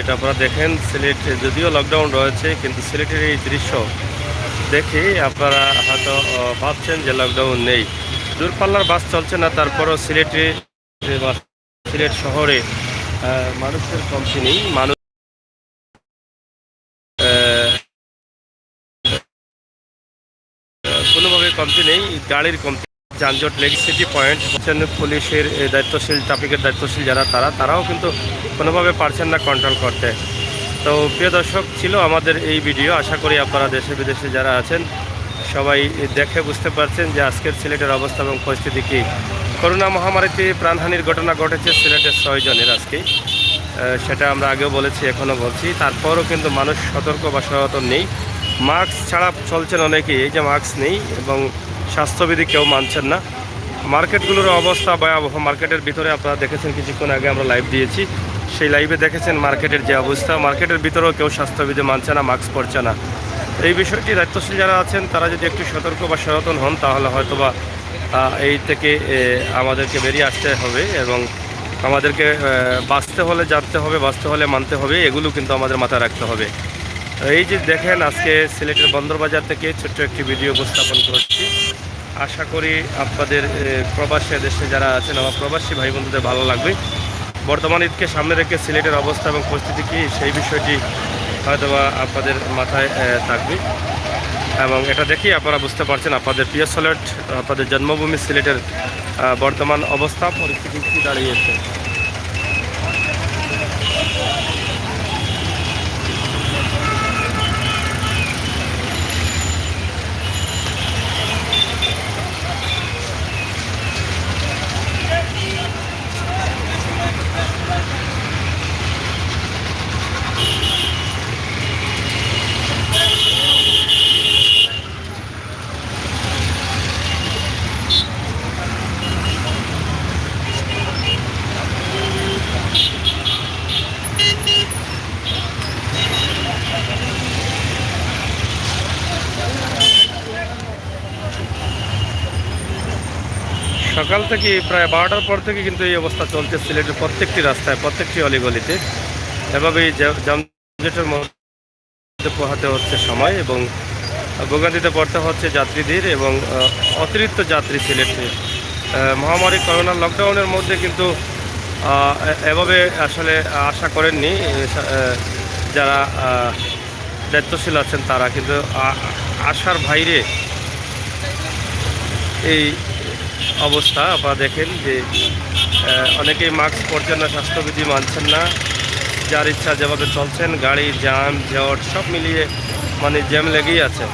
এটা আপনারা দেখেন, সিলেট যদিও লকডাউন রয়েছে, কিন্তু সিলেটের এই দৃশ্য দেখে আপনারা হয়তো ভাবছেন যে লকডাউন নেই। দূরপাল্লার বাস চলছে না, তারপরও সিলেট শহরে মানুষের কমতি নেই। মানুষ কোনোভাবে কমতি নেই, গাড়ির কমতি, যানজট লেগে সিটি পয়েন্ট পুলিশের দায়িত্বশীল, ট্রাফিকের দায়িত্বশীল যারা তারাও কিন্তু কোনোভাবে পারছেন না কন্ট্রোল করতে। তো প্রিয় দর্শক, ছিল আমাদের এই ভিডিও। আশা করি আপনারা দেশে বিদেশে যারা আছেন সবাই দেখে বুঝতে পারছেন যে আজকের সিলেটের অবস্থা এবং পরিস্থিতি কী। করোনা মহামারীতে প্রাণহানির ঘটনা ঘটেছে সিলেটের 6 জনের আজকে, সেটা আমরা আগেও বলেছি, এখনও বলছি। তারপরও কিন্তু মানুষ সতর্ক বা সচেতন নেই। মাস্ক ছাড়া চলছেন অনেকেই, এই যে মাস্ক নেই এবং স্বাস্থ্যবিধি কেউ মানছেন না। মার্কেটগুলোর অবস্থা ভয়াবহ। মার্কেটের ভিতরে আপনারা দেখেছেন, কিছুক্ষণ আগে আমরা লাইভ দিয়েছি, সেই লাইভে দেখেছেন মার্কেটের যে অবস্থা। মার্কেটের ভিতরেও কেউ স্বাস্থ্যবিধি মানছে না, মাস্ক পরছে না। এই বিষয়টি দায়িত্বশীল যারা আছেন তারা যদি একটু সতর্ক বা সচেতন হন, তাহলে হয়তোবা এই থেকে আমাদেরকে বেরিয়ে আসতে হবে এবং আমাদেরকে বাঁচতে হলে জানতে হবে, বাঁচতে হলে মানতে হবে, এগুলো কিন্তু আমাদের মাথায় রাখতে হবে। এই যে দেখেন, আজকে সিলেটের বন্দরবাজার থেকে ছোট্ট একটি ভিডিও উপস্থাপন করছি। আশা করি আপনাদের প্রবাসী দেশে যারা আছেন, আমার প্রবাসী ভাই বন্ধুদের ভালো লাগবে। বর্তমান ঈদকে সামনে রেখে সিলেটের অবস্থা এবং পরিস্থিতি কী, সেই বিষয়টি হয়তোবা আপনাদের মাথায় থাকবে এবং এটা দেখেই আপনারা বুঝতে পারছেন আপনাদের প্রিয় সিলেট, আপনাদের জন্মভূমি সিলেটের বর্তমান অবস্থা পরিস্থিতি কী দাঁড়িয়েছে। সকাল থেকে প্রায় 12টার পর থেকে কিন্তু এই অবস্থা চলছে সিলেটের প্রত্যেকটি রাস্তায়, প্রত্যেকটি অলিগলিতে। এভাবেই যানজটের মধ্যে পোহাতে হচ্ছে সময় এবং ভোগান্তিতে পড়তে হচ্ছে যাত্রীদের এবং অতিরিক্ত যাত্রী সিলেটে। মহামারী করোনা লকডাউনের মধ্যে কিন্তু এভাবে আসলে আশা করেননি যারা দায়িত্বশীল আছেন, তারা কিন্তু আশার বাইরে এই অবস্থা। আপনারা দেখেন যে অনেকেই মাস্ক পরছেন না, স্বাস্থ্যবিধি মানছেন না, যার ইচ্ছা যেভাবে চলছেন। গাড়ি জ্যাম জট সব মিলিয়ে মানে জ্যাম লেগেই আছে।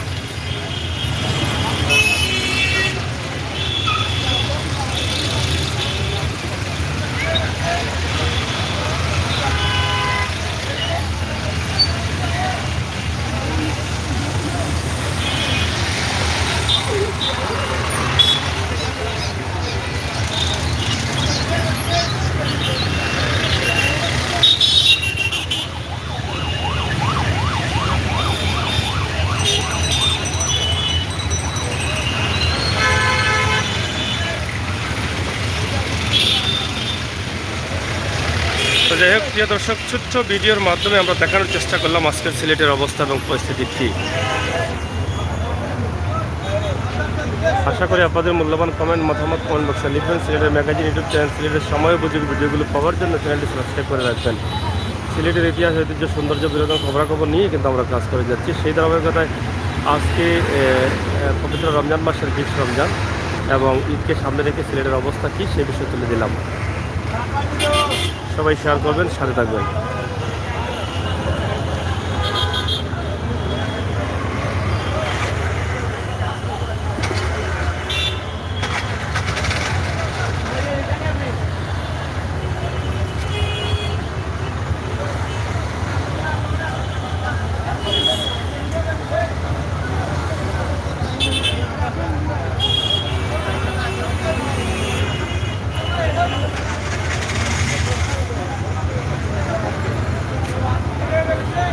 তো যাই হোক, প্রিয় দর্শক, ছোট্ট ভিডিওর মাধ্যমে আমরা দেখানোর চেষ্টা করলাম আজকের সিলেটের অবস্থা এবং পরিস্থিতি কী। আশা করি আপনাদের মূল্যবান কমেন্ট, মতামত কমেন্ট বক্সে লিখবেন। সিলেটের ম্যাগাজিন ইউটিউব চ্যানেল সিলেটের সময় উপযোগী ভিডিওগুলো পাওয়ার জন্য চ্যানেলটি সাবস্ক্রাইব করে রাখবেন। সিলেটের ইতিহাস, ঐতিহ্য, সৌন্দর্য, বিনোদন, খবরাখবর নিয়ে কিন্তু আমরা কাজ করে যাচ্ছি। সেই ধারাবাহিকতায় আজকে পবিত্র রমজান মাসের 20 রমজান এবং ঈদকে সামনে রেখে সিলেটের অবস্থা কী সে বিষয়ে তুলে দিলাম। সবাই শেয়ার করবেন, সাথে থাকবেন।